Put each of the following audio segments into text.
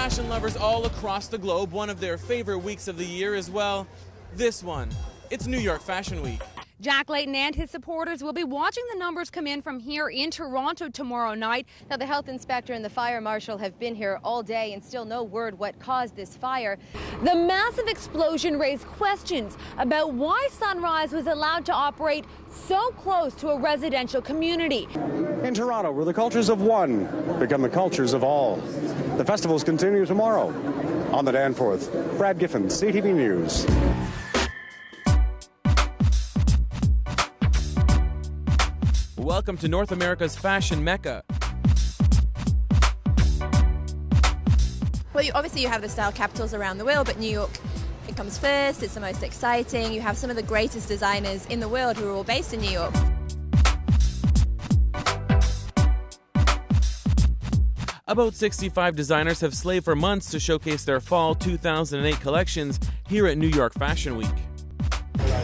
fashion lovers all across the globe, one of their favorite weeks of the year is, well, this one. It's New York Fashion Week. Jack Layton and his supporters will be watching the numbers come in from here in Toronto tomorrow night. Now, the health inspector and the fire marshal have been here all day and still no word what caused this fire. The massive explosion raised questions about why Sunrise was allowed to operate so close to a residential community. In Toronto, where the cultures of one become the cultures of all. The festivals continue tomorrow. On the Danforth, Brad Giffen, CTV News. Welcome to North America's fashion mecca. Well, obviously you have the style capitals around the world, but New York, it comes first, it's the most exciting. You have some of the greatest designers in the world who are all based in New York. About 65 designers have slaved for months to showcase their fall 2008 collections here at New York Fashion Week.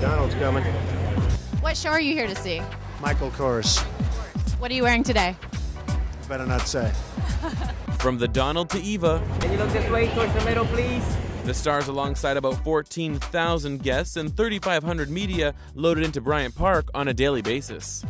Donald's coming. What show are you here to see? Michael Kors. What are you wearing today? Better not say. From the Donald to Eva. Can you look this way towards the middle, please? The stars alongside about 14,000 guests and 3,500 media loaded into Bryant Park on a daily basis.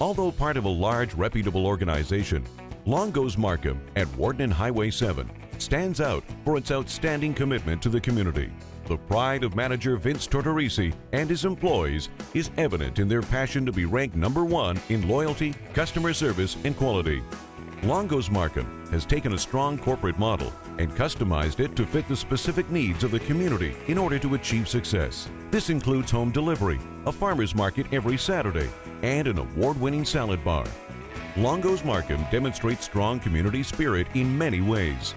Although part of a large, reputable organization, Longo's Markham at Warden and Highway 7 stands out for its outstanding commitment to the community. The pride of manager Vince Tortorisi and his employees is evident in their passion to be ranked #1 in loyalty, customer service, and quality. Longo's Markham has taken a strong corporate model and customized it to fit the specific needs of the community in order to achieve success. This includes home delivery, a farmer's market every Saturday, and an award-winning salad bar. Longo's Markham demonstrates strong community spirit in many ways.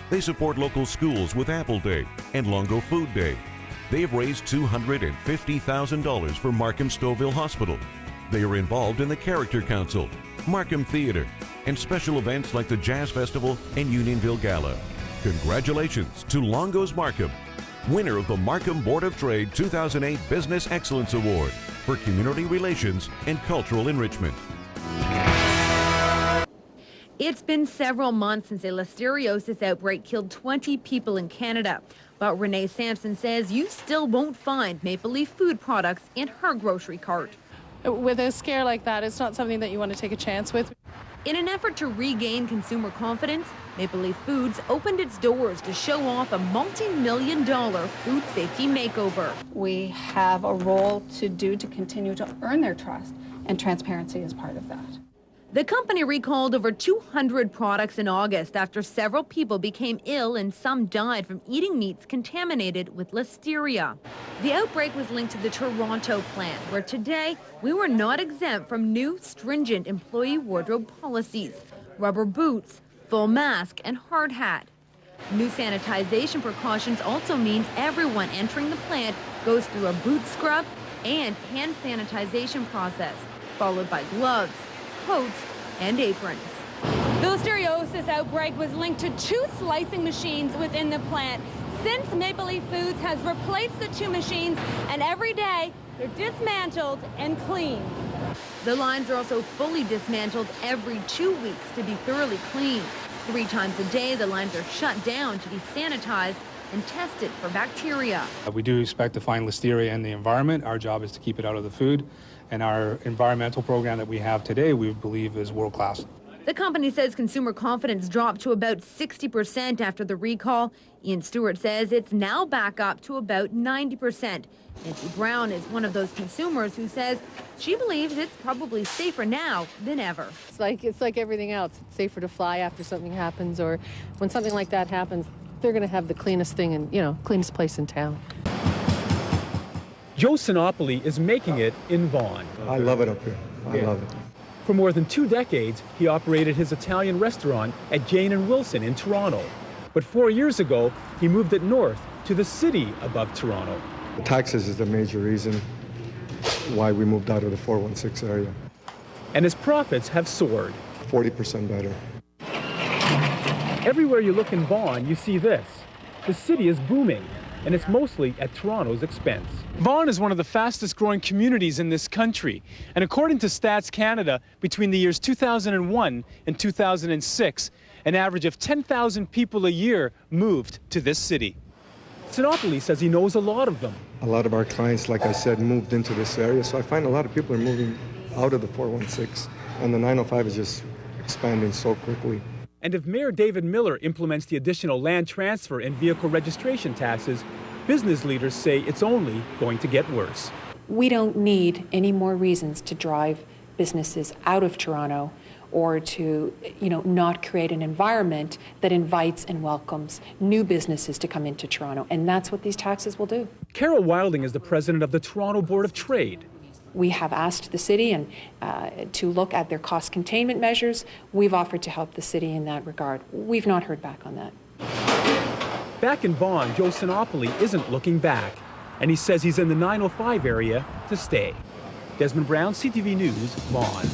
They support local schools with Apple Day and Longo Food Day. They have raised $250,000 for Markham Stouffville Hospital. They are involved in the Character Council, Markham Theater, and special events like the Jazz Festival and Unionville Gala. Congratulations to Longo's Markham, winner of the Markham Board of Trade 2008 Business Excellence Award for Community Relations and Cultural Enrichment. It's been several months since a listeriosis outbreak killed 20 people in Canada. But Renee Sampson says you still won't find Maple Leaf food products in her grocery cart. With a scare like that, it's not something that you want to take a chance with. In an effort to regain consumer confidence, Maple Leaf Foods opened its doors to show off a multi-million-dollar food safety makeover. We have a role to do to continue to earn their trust, and transparency is part of that. The company recalled over 200 products in August after several people became ill and some died from eating meats contaminated with listeria. The outbreak was linked to the Toronto plant, where today we were not exempt from new stringent employee wardrobe policies: rubber boots, full mask, and hard hat. New sanitization precautions also mean everyone entering the plant goes through a boot scrub and hand sanitization process, followed by gloves, coats, and aprons. The listeriosis outbreak was linked to 2 slicing machines within the plant. Since Maple Leaf Foods has replaced the 2 machines, and every day they're dismantled and cleaned. The lines are also fully dismantled every 2 weeks to be thoroughly cleaned. 3 times a day, the lines are shut down to be sanitized and tested for bacteria. We do expect to find listeria in the environment. Our job is to keep it out of the food. And our environmental program that we have today, we believe, is world-class. The company says consumer confidence dropped to about 60% after the recall. Ian Stewart says it's now back up to about 90%. Nancy Brown is one of those consumers who says she believes it's probably safer now than ever. It's like everything else. It's safer to fly after something happens, or when something like that happens, they're going to have the cleanest thing and, cleanest place in town. Joe Sinopoli is making it in Vaughan. I love it up here. I love it. For more than 2 decades, he operated his Italian restaurant at Jane and Wilson in Toronto. But 4 years ago, he moved it north to the city above Toronto. The taxes is the major reason why we moved out of the 416 area. And his profits have soared. 40% better. Everywhere you look in Vaughan, you see this. The city is booming, and it's mostly at Toronto's expense. Vaughan is one of the fastest growing communities in this country. And according to Stats Canada, between the years 2001 and 2006, An average of 10,000 people a year moved to this city. Sinopoli says he knows a lot of them. A lot of our clients, like I said, moved into this area, so I find a lot of people are moving out of the 416, and the 905 is just expanding so quickly. And if Mayor David Miller implements the additional land transfer and vehicle registration taxes, business leaders say it's only going to get worse. We don't need any more reasons to drive businesses out of Toronto or to, not create an environment that invites and welcomes new businesses to come into Toronto. And that's what these taxes will do. Carol Wilding is the president of the Toronto Board of Trade. We have asked the city to look at their cost containment measures. We've offered to help the city in that regard. We've not heard back on that. Back in Vaughan, Joe Sinopoli isn't looking back, and he says he's in the 905 area to stay. Desmond Brown, CTV News, Vaughan.